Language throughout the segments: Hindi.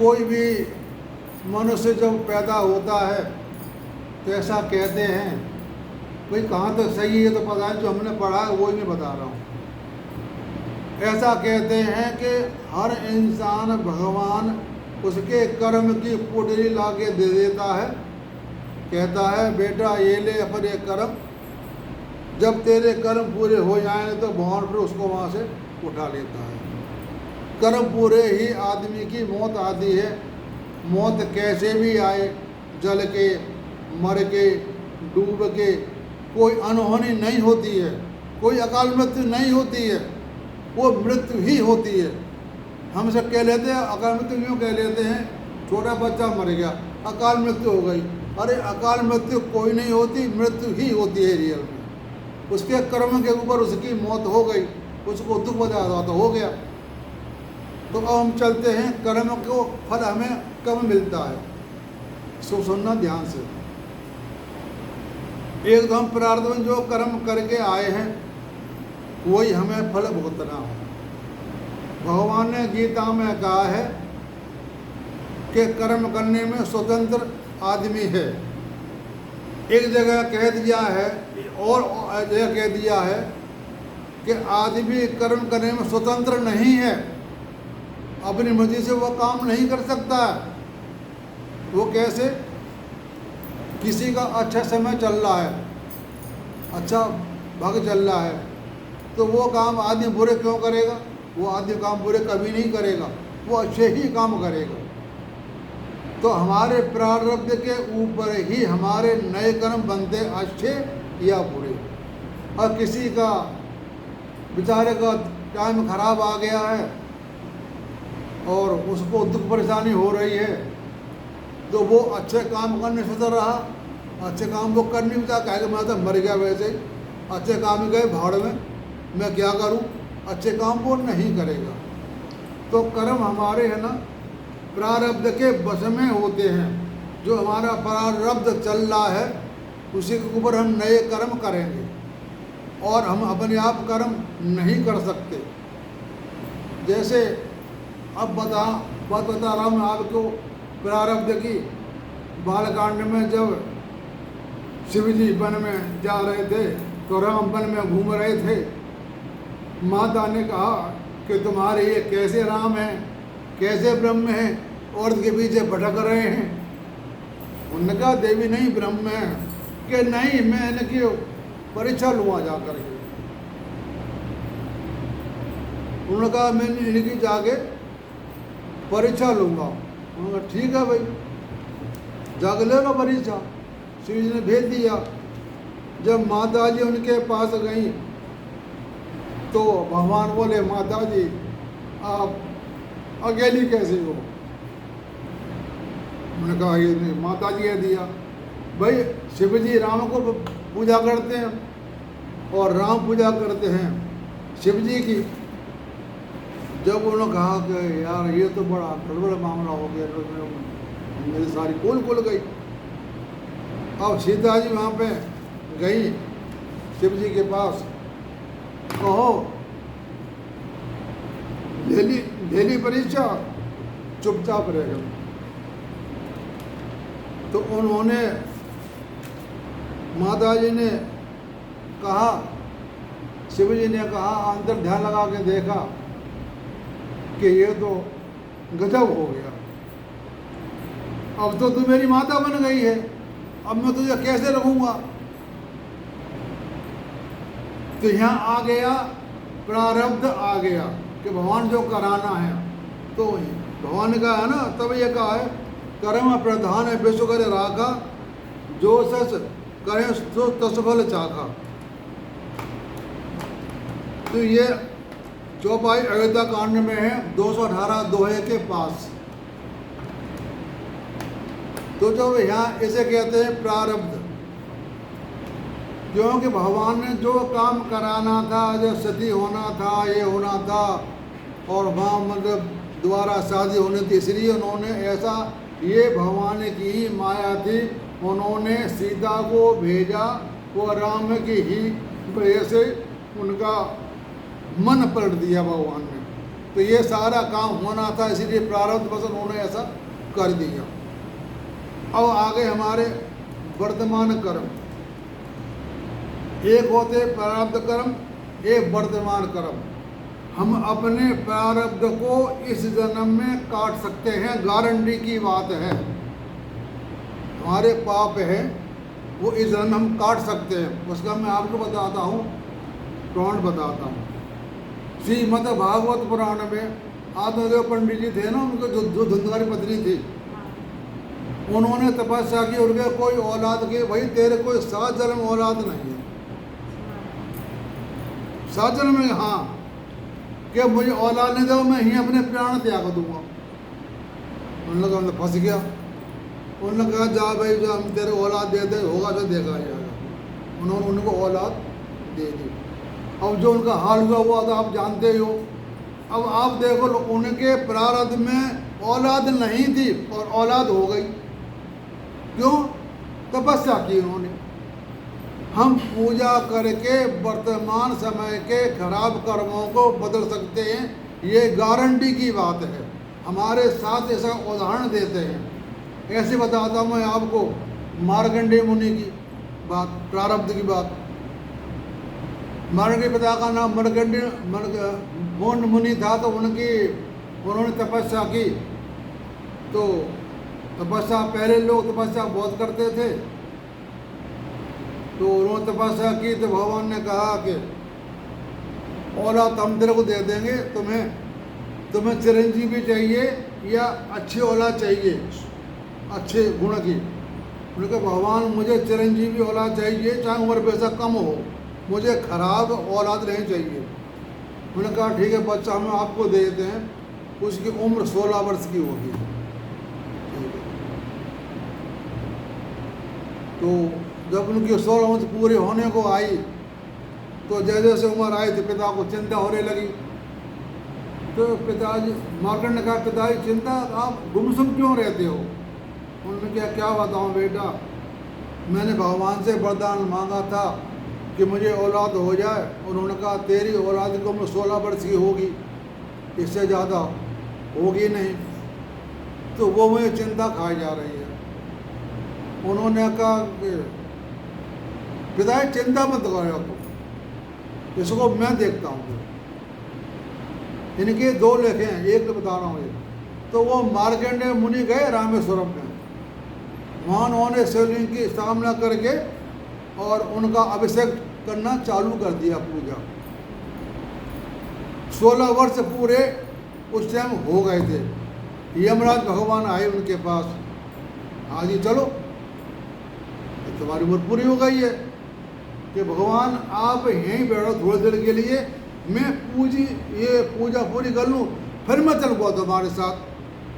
कोई भी मनुष्य जब पैदा होता है तो ऐसा कहते हैं, भाई कहाँ तक सही है तो पता है, जो हमने पढ़ा है वही मैं बता रहा हूँ। ऐसा कहते हैं कि हर इंसान भगवान उसके कर्म की पुटली ला के दे देता है, कहता है बेटा ये ले अपने कर्म, जब तेरे कर्म पूरे हो जाएंगे तो भगवान फिर उसको वहाँ से उठा लेता है। कर्म पूरे ही आदमी की मौत आती है। मौत कैसे भी आए, जल के, मर के, डूब के, कोई अनहोनी नहीं होती है, कोई अकाल मृत्यु नहीं होती है, वो मृत्यु ही होती है। हम सब कह लेते हैं अकाल मृत्यु क्यों कह लेते हैं, छोटा बच्चा मर गया अकाल मृत्यु हो गई। अरे अकाल मृत्यु कोई नहीं होती, मृत्यु ही होती है रियल में। उसके कर्म के ऊपर उसकी मौत हो गई, उसको दुख बता तो हो गया। तो अब हम चलते हैं, कर्म को फल हमें कब मिलता है, सो सुनना ध्यान से। एक तो हम प्रारब्ध में जो कर्म करके आए हैं वही हमें फल भुगतना है। भगवान ने गीता में कहा है कि कर्म करने में स्वतंत्र आदमी है। एक जगह कह दिया है और जगह कह दिया है कि आदमी कर्म करने में स्वतंत्र नहीं है, अपनी मर्जी से वह काम नहीं कर सकता है। वो कैसे, किसी का अच्छा समय चल रहा है, अच्छा भाग चल रहा है, तो वो काम आदमी बुरे क्यों करेगा, वो आदमी काम बुरे कभी नहीं करेगा, वो अच्छे ही काम करेगा। तो हमारे प्रारब्ध के ऊपर ही हमारे नए कर्म बनते, अच्छे या बुरे। और किसी का बेचारे का टाइम खराब आ गया है और उसको दुख परेशानी हो रही है, तो वो अच्छे काम करने से रहा, अच्छे काम वो कर नहीं चाहता, कहेगा मैं तो मर गया वैसे ही, अच्छे काम ही गए भाड़ में, मैं क्या करूं, अच्छे काम वो नहीं करेगा। तो कर्म हमारे है ना प्रारब्ध के वश में होते हैं। जो हमारा प्रारब्ध चल रहा है उसी के ऊपर हम नए कर्म करेंगे, और हम अपने आप कर्म नहीं कर सकते। जैसे अब बात बता रहा हूँ आपको प्रारब्ध की। बालकांड में जब शिव जी वन में जा रहे थे तो राम वन में घूम रहे थे, माता ने कहा कि तुम्हारे ये कैसे राम हैं, कैसे ब्रह्म हैं, औरत के पीछे भटक रहे हैं। उन्होंने कहा देवी नहीं ब्रह्म है, कि नहीं मैं इनकी परीक्षा लूँगा जा कर के। उन्होंने कहा मैं इनकी जाके परीक्षा लूँगा। उन्होंने कहा ठीक है भाई, जाके ले लो परीक्षा। शिव जी ने भेज दिया। जब माता जी उनके पास गई तो भगवान बोले माता जी आप अकेली कैसे हो। उन्होंने कहा ये नहीं, माता जी ने दिया। भाई शिव जी राम को पूजा करते हैं और राम पूजा करते हैं शिव जी की। जब उन्होंने कहा कि यार ये तो बड़ा गड़बड़ मामला हो गया, तो मेरी सारी कुल खुल गई। अब सीता जी वहाँ पे गई शिव जी के पास, कहो ले ली परीक्षा, चुपचाप रह गए। तो उन्होंने माता जी ने कहा, शिव जी ने कहा, अंदर ध्यान लगा के देखा कि ये तो गजब हो गया, अब तो तू मेरी माता बन गई है, अब मैं तुझे कैसे रहूँगा। तो यहाँ आ गया प्रारब्ध, आ गया कि भगवान जो कराना है तो भगवान का है ना। तब ये कहा है कर्म प्रधान है विश्व कर राखा, जो सस करें तो तसफल चाखा। तो ये चौपाई अयोध्या कांड में है 218 दोहे के पास। तो जब यहाँ इसे कहते हैं प्रारब्ध, क्योंकि भगवान ने जो काम कराना था, जो सती होना था, ये होना था, और वहाँ मतलब दोबारा शादी होनी थी, इसलिए उन्होंने ऐसा, ये भगवान की ही माया थी, उन्होंने सीता को भेजा, वो राम की ही वजह से उनका मन पलट दिया भगवान ने। तो ये सारा काम होना था, इसीलिए प्रारब्ध बस उन्होंने ऐसा कर दिया। अब आगे हमारे वर्तमान कर्म, एक होते प्रारब्ध कर्म, एक वर्तमान कर्म। हम अपने प्रारब्ध को इस जन्म में काट सकते हैं, गारंटी की बात है। हमारे पाप है वो इस जन्म हम काट सकते हैं, उसका मैं आपको बताता हूँ, प्रमाण बताता हूँ। श्रीमद् भागवत पुराण में आत्मदेव पंडित जी थे ना, उनको जो धुंधकारी पत्नी थी, उन्होंने तपस्या की, उनके कोई औलाद के, भाई तेरे कोई 7 जन्म औलाद नहीं है, 7 जन्म में, हाँ, कि मुझे औलाद नहीं दो, मैं ही अपने प्राण त्याग दूंगा। उन लोगों ने फंस गया। उन्होंने कहा जा भाई, जो हम तेरे औलाद दे दे, होगा तो देखा जाएगा। उन्होंने उनको औलाद दे दी। अब जो उनका हाल हुआ था आप जानते ही हो। अब आप देखो, उनके प्रारब्ध में औलाद नहीं थी और औलाद हो गई। क्यों? तपस्या की उन्होंने। हम पूजा करके वर्तमान समय के खराब कर्मों को बदल सकते हैं, ये गारंटी की बात है। हमारे साथ ऐसा उदाहरण देते हैं। ऐसे बताता मैं आपको मार्कंडेय मुनि की बात, प्रारब्ध की बात। मार्कंडेय पिता का नाम मार्कंडेय मुनि था, तो उन्होंने तपस्या की। तो तपस्या, पहले लोग तपस्या बहुत करते थे, तो उन्होंने तपस्या की, तो भगवान ने कहा कि औलाद हम तेरे को दे देंगे, तुम्हें चिरंजीवी चाहिए या अच्छी औलाद चाहिए, अच्छे गुण की। उन्होंने कहा भगवान मुझे चिरंजीवी औलाद चाहिए, चाहे उम्र पैसा कम हो, मुझे खराब औलाद नहीं चाहिए। उन्होंने कहा ठीक है बच्चा, हम आपको दे देते हैं। उसकी उम्र 16 वर्ष की होगी। तो जब उनकी 16 वर्ष पूरे होने को आई, तो जैसे जैसे उम्र आई तो पिता को चिंता होने लगी। तो पिताजी, मार्कंड ने कहा पिताजी चिंता, आप गुमसुम क्यों रहते हो? उन्होंने क्या बताऊं बेटा, मैंने भगवान से वरदान मांगा था कि मुझे औलाद हो जाए। उन्होंने कहा तेरी औलाद की उम्र 16 वर्ष की होगी, इससे ज़्यादा होगी नहीं। तो वो मुझे चिंता खाई जा रही है। उन्होंने कहा कि पिताजी चिंता मत करो तुम, इसको मैं देखता हूँ। इनके 2 लेखे हैं, एक तो बता रहा हूँ ये। तो वो मार्कंडेय मुनि गए रामेश्वरम में, वहाँ उन्होंने शिवलिंग की स्थापना करके और उनका अभिषेक करना चालू कर दिया, पूजा। 16 वर्ष पूरे उस टाइम हो गए थे। यमराज भगवान आए उनके पास, हाँ जी चलो, तुम्हारी उम्र पूरी हो गई है, कि भगवान आप यहीं बैठो थोड़ी देर के लिए, मैं ये पूजा पूरी कर लूँ, फिर मैं चलूँगा तुम्हारे साथ।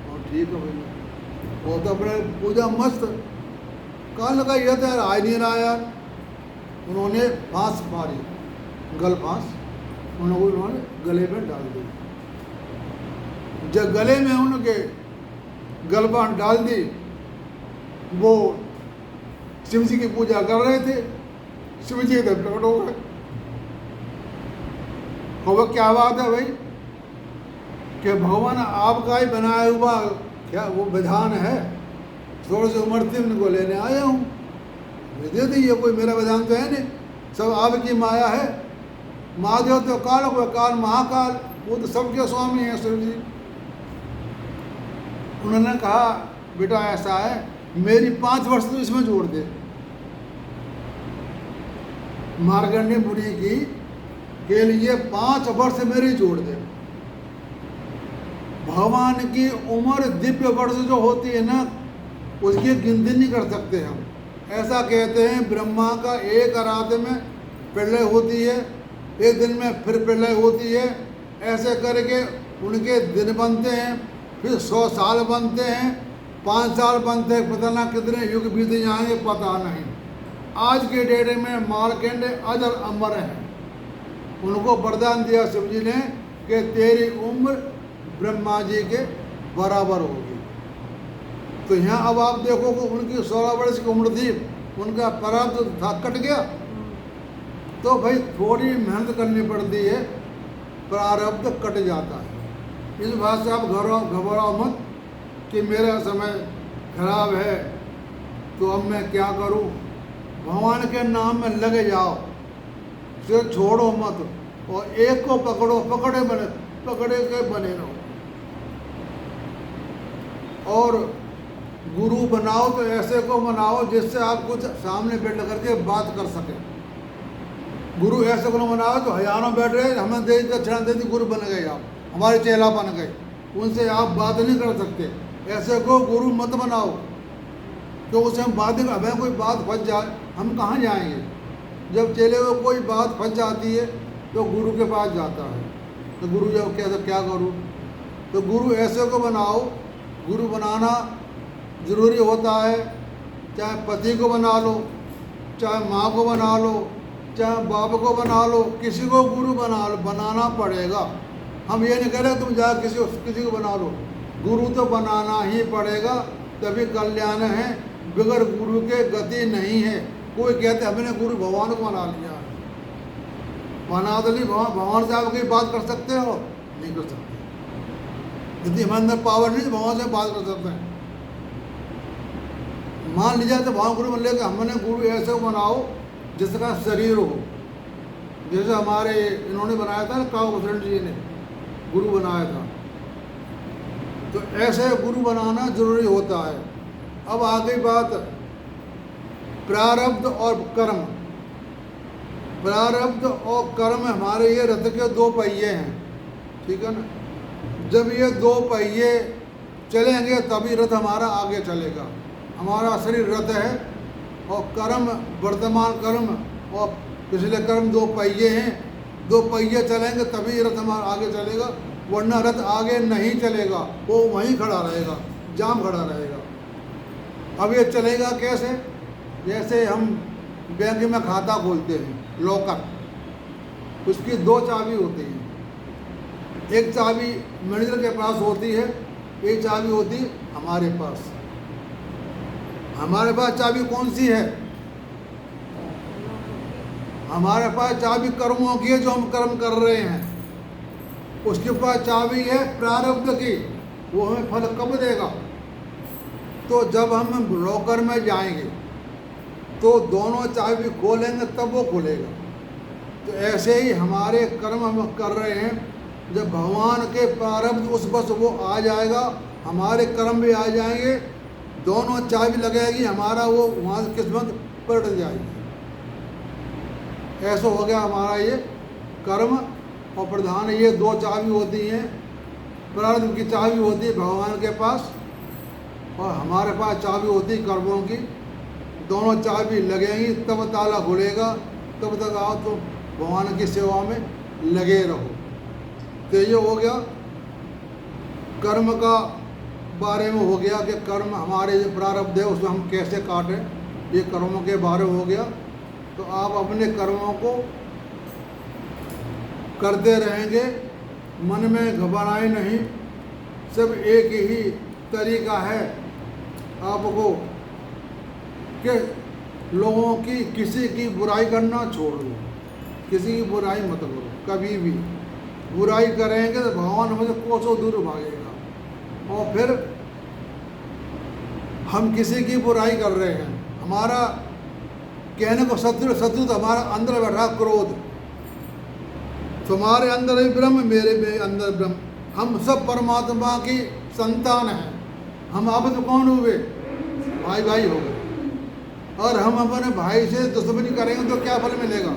और ठीक है भैया, वो तो अपने पूजा मस्त। कहाँ लगा यह तो यार आ नहीं रहा यार। उन्होंने फांस मारी, गल फांस उन्होंने गले में डाल दी। जब गले में उनके गलबान डाल दी, वो शिव जी की पूजा कर रहे थे, शिव जी इधर प्रकट हो गए। वो क्या बात है भाई, कि भगवान आपका ही बनाया हुआ क्या वो विधान है, थोड़ी सी उम्र थी उनको लेने आया हूँ, दे दीजिए, कोई मेरा विधान तो है नहीं, सब आपकी माया है। महादेव तो काल को काल महाकाल, वो तो सबके स्वामी हैं शिव जी। उन्होंने कहा बेटा ऐसा है, मेरी 5 वर्ष तो इसमें जोड़ दे। मार्कंडेय मुनि की के लिए 5 वर्ष मेरी जोड़ दे। भगवान की उम्र दिव्य वर्ष जो होती है ना, उसकी गिनती नहीं कर सकते हम। ऐसा कहते हैं ब्रह्मा का एक रात में प्रलय होती है, एक दिन में फिर प्रलय होती है, ऐसे करके उनके दिन बनते हैं, फिर 100 साल बनते हैं, 5 साल बनते हैं, पता ना कितने युग बीत जाएंगे पता नहीं। आज के डेट में मार्कंडेय अजर अमर हैं। उनको वरदान दिया शिव जी ने कि तेरी उम्र ब्रह्मा जी के बराबर होगी। तो यहाँ अब आप देखो कि उनकी 16 वर्ष की उम्र थी, उनका प्रारब्ध था कट गया। तो भाई थोड़ी मेहनत करनी पड़ती है, प्रारब्ध कट जाता है। इस बात से आप घबराओ मत कि मेरा समय खराब है तो अब मैं क्या करूं। भगवान के नाम में लगे जाओ, सिर छोड़ो मत और एक को पकड़ो, पकड़े के बने रहो। और गुरु बनाओ तो ऐसे को बनाओ जिससे आप कुछ सामने बैठ करके बात कर सके। गुरु ऐसे को बनाओ तो हजारों बैठ रहे, हमें दे दक्षिणा दे दी, गुरु बन गए, आप हमारे चेला बन गए, उनसे आप बात नहीं कर सकते। ऐसे को गुरु मत बनाओ तो उससे हम बात, हमें कोई बात फंस जाए हम कहाँ जाएंगे। जब चेले को कोई बात फंस जाती है तो गुरु के पास जाता है, तो गुरु जब क्या करूँ, तो गुरु ऐसे को बनाओ। गुरु बनाना ज़रूरी होता है, चाहे पति को बना लो, चाहे माँ को बना लो, चाहे बाप को बना लो, किसी को गुरु बनाना पड़ेगा। हम ये नहीं कह रहे तुम जा किसी को बना लो, गुरु तो बनाना ही पड़ेगा, तभी कल्याण है। बगैर गुरु के गति नहीं है। कोई कहते हमने गुरु भगवान को बना लिया, बना तो नहीं, भगवान से आप कोई बात कर सकते हो, नहीं कर सकते। यदि हमारे अंदर पावर नहीं तो भगवान से बात कर सकते हैं। मान लीजिए तो भगवान गुरु बन लेकर हमने गुरु ऐसे बनाओ जिसका शरीर हो, जैसे हमारे इन्होंने बनाया था ना, कावभूषण जी ने गुरु बनाया था, तो ऐसे गुरु बनाना जरूरी होता है। अब आगे बात प्रारब्ध और कर्म। प्रारब्ध और कर्म हमारे ये रथ के दो पहिए हैं, ठीक है ना। जब ये दो पहिए चलेंगे तभी रथ हमारा आगे चलेगा। हमारा शरीर रथ है और कर्म, वर्तमान कर्म और पिछले कर्म दो पहिए हैं। दो पहिए चलेंगे तभी रथ हमारा आगे चलेगा, वरना रथ आगे नहीं चलेगा, वो वहीं खड़ा रहेगा, जाम खड़ा रहेगा। अब ये चलेगा कैसे? जैसे हम बैंक में खाता खोलते हैं, लॉकर, उसकी दो चाबी होती हैं। एक चाबी मैनेजर के पास होती है, एक चाबी होती हमारे पास। हमारे पास चाबी कौन सी है? हमारे पास चाबी कर्मों की है, जो हम कर्म कर रहे हैं। उसके पास चाबी है प्रारब्ध की, वो हमें फल कब देगा? तो जब हम लॉकर में जाएंगे तो दोनों चाबी खोलेंगे तब वो खुलेगा। तो ऐसे ही हमारे कर्म हम कर रहे हैं, जब भगवान के प्रारब्ध उस बस वो आ जाएगा, हमारे कर्म भी आ जाएंगे, दोनों चाबी लगेगी, हमारा वो वहाँ से किस्मत पलट जाएगी। ऐसा हो गया हमारा ये कर्म और प्रधान, ये दो चाबी होती हैं। प्रारब्ध की चाबी होती है भगवान के पास और हमारे पास चाबी होती है कर्मों की। दोनों चाबी लगेंगी तब ताला खुलेगा, तब तक आओ तो भगवान की सेवा में लगे रहो। तो ये हो गया कर्म का बारे में, हो गया कि कर्म हमारे जो प्रारब्ध है उसमें हम कैसे काटें, ये कर्मों के बारे में हो गया। तो आप अपने कर्मों को करते रहेंगे, मन में घबराए नहीं। सब एक ही तरीका है आपको कि लोगों की, किसी की बुराई करना छोड़ दो, किसी की बुराई मत करो कभी भी। बुराई करेंगे तो भगवान हमसे कोसों दूर भागेगा। और फिर हम किसी की बुराई कर रहे हैं, हमारा कहने को शत्रु तो हमारा अंदर बैठा क्रोध। तुम्हारे अंदर ही ब्रह्म, मेरे में अंदर ब्रह्म, हम सब परमात्मा की संतान हैं। हम अब तो कौन हुए? भाई भाई हो गए। और हम अपने भाई से दुश्मनी करेंगे तो क्या फल मिलेगा?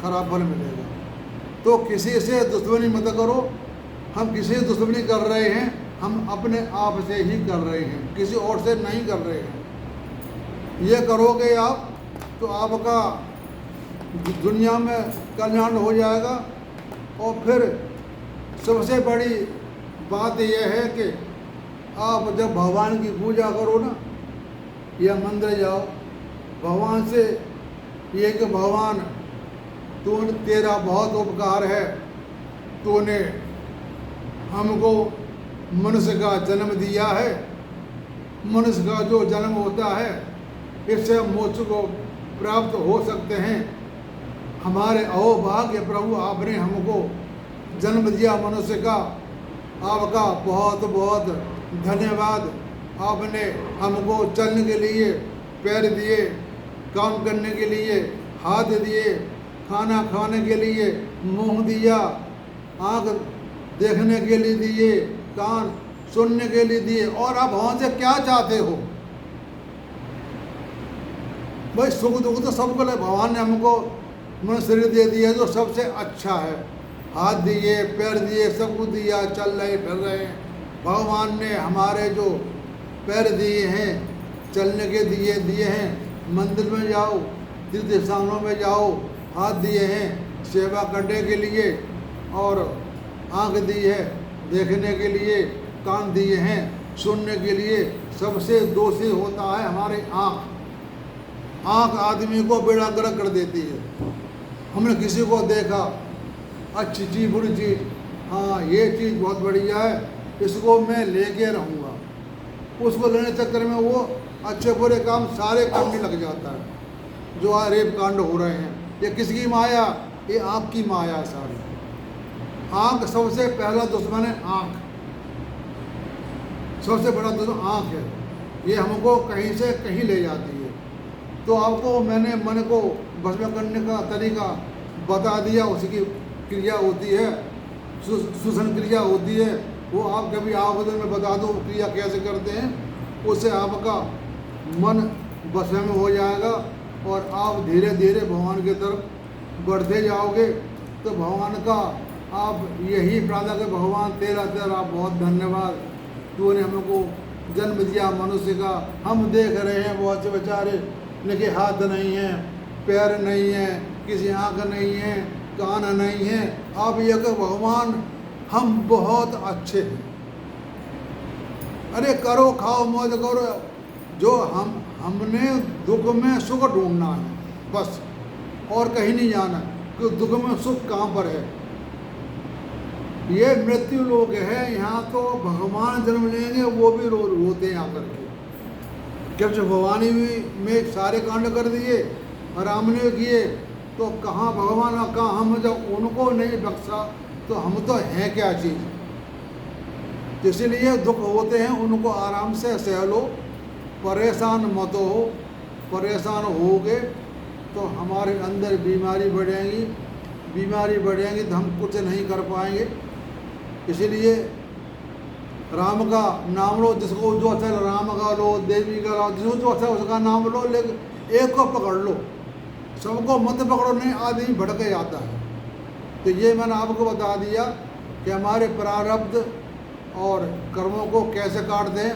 खराब फल मिलेगा। तो किसी से दुश्मनी मत करो। हम किसी से दुश्मनी कर रहे हैं, हम अपने आप से ही कर रहे हैं, किसी और से नहीं कर रहे हैं। ये करोगे आप तो आपका दुनिया में कल्याण हो जाएगा। और फिर सबसे बड़ी बात यह है कि आप जब भगवान की पूजा करो ना, या मंदिर जाओ, भगवान से ये कि भगवान तेरा बहुत उपकार है, तूने हमको मनुष्य का जन्म दिया है। मनुष्य का जो जन्म होता है इससे हम मोक्ष को प्राप्त हो सकते हैं। हमारे अहोभाग्य प्रभु, आपने हमको जन्म दिया मनुष्य का, आपका बहुत बहुत धन्यवाद। आपने हमको चलने के लिए पैर दिए, काम करने के लिए हाथ दिए, खाना खाने के लिए मुंह दिया, आँख देखने के लिए दिए, कान सुनने के लिए दिए, और आप हमसे क्या चाहते हो? भाई सुख दुख तो सबको ले, भगवान ने हमको मन शरीर दे दिया जो सबसे अच्छा है। हाथ दिए, पैर दिए, सब कुछ दिया, चल रहे फिर रहे हैं। भगवान ने हमारे जो पैर दिए हैं, चलने के दिए हैं, मंदिर में जाओ, तीर्थ स्थानों में जाओ, हाथ दिए हैं सेवा करने के लिए, और आँख दी है देखने के लिए, कान दिए हैं सुनने के लिए। सबसे दोषी होता है हमारे आँख। आँख आदमी को बेड़ा गर्क कर देती है। हमने किसी को देखा, अच्छी चीज़ बुरी चीज़, हाँ ये चीज़ बहुत बढ़िया है, इसको मैं लेके रहूँगा, उसको लेने चक्कर में वो अच्छे बुरे काम सारे करने लग जाता है। जो आज रेप कांड हो रहे हैं, ये किसकी माया? ये आँख की माया है सारी। आँख सबसे पहला दुश्मन है। आँख सबसे बड़ा दुश्मन आँख है। ये हमको कहीं से कहीं ले जाती है। तो आपको मैंने मन को बस में करने का तरीका बता दिया। उसकी क्रिया होती है, सुषण क्रिया होती है, वो आप कभी आवेदन में बता दो क्रिया कैसे करते हैं, उससे आपका मन बस में हो जाएगा और आप धीरे धीरे भगवान की तरफ बढ़ते जाओगे। तो भगवान का आप यही प्रार्थना के, भगवान तेरा तेरा बहुत धन्यवाद, तूने हमको जन्म दिया मनुष्य का। हम देख रहे हैं बहुत से बेचारे लेकिन हाथ नहीं है, पैर नहीं है, किसी आँख नहीं है, कान नहीं है। आप ये कहो भगवान हम बहुत अच्छे हैं, अरे करो खाओ मौज करो। जो हमने दुख में सुख ढूंढना है बस, और कहीं नहीं जाना, कि दुख में सुख कहाँ पर है। ये मृत्यु लोग है, यहाँ तो भगवान जन्म लेंगे वो भी रोते हैं आकर के। जब से भवानी में सारे कांड कर दिए, राम ने किए, तो कहाँ भगवान और कहाँ हम, जब उनको नहीं बख्शा तो हम तो हैं क्या चीज़। इसीलिए दुख होते हैं, उनको आराम से सह लो, परेशान मत हो। परेशान होगे तो हमारे अंदर बीमारी बढ़ेगी, बीमारी बढ़ेगी तो हम कुछ नहीं कर पाएंगे। इसीलिए राम का नाम लो, जिसको जो अच्छा राम का लो, देवी का लो, जिसको जो अच्छा उसका नाम लो, लेकिन एक को पकड़ लो, सबको मत पकड़ो, नहीं आदमी भटक जाता है। तो ये मैंने आपको बता दिया कि हमारे प्रारब्ध और कर्मों को कैसे काट दें,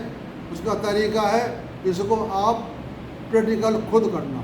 उसका तरीका है। इसको आप प्रैक्टिकल खुद करना।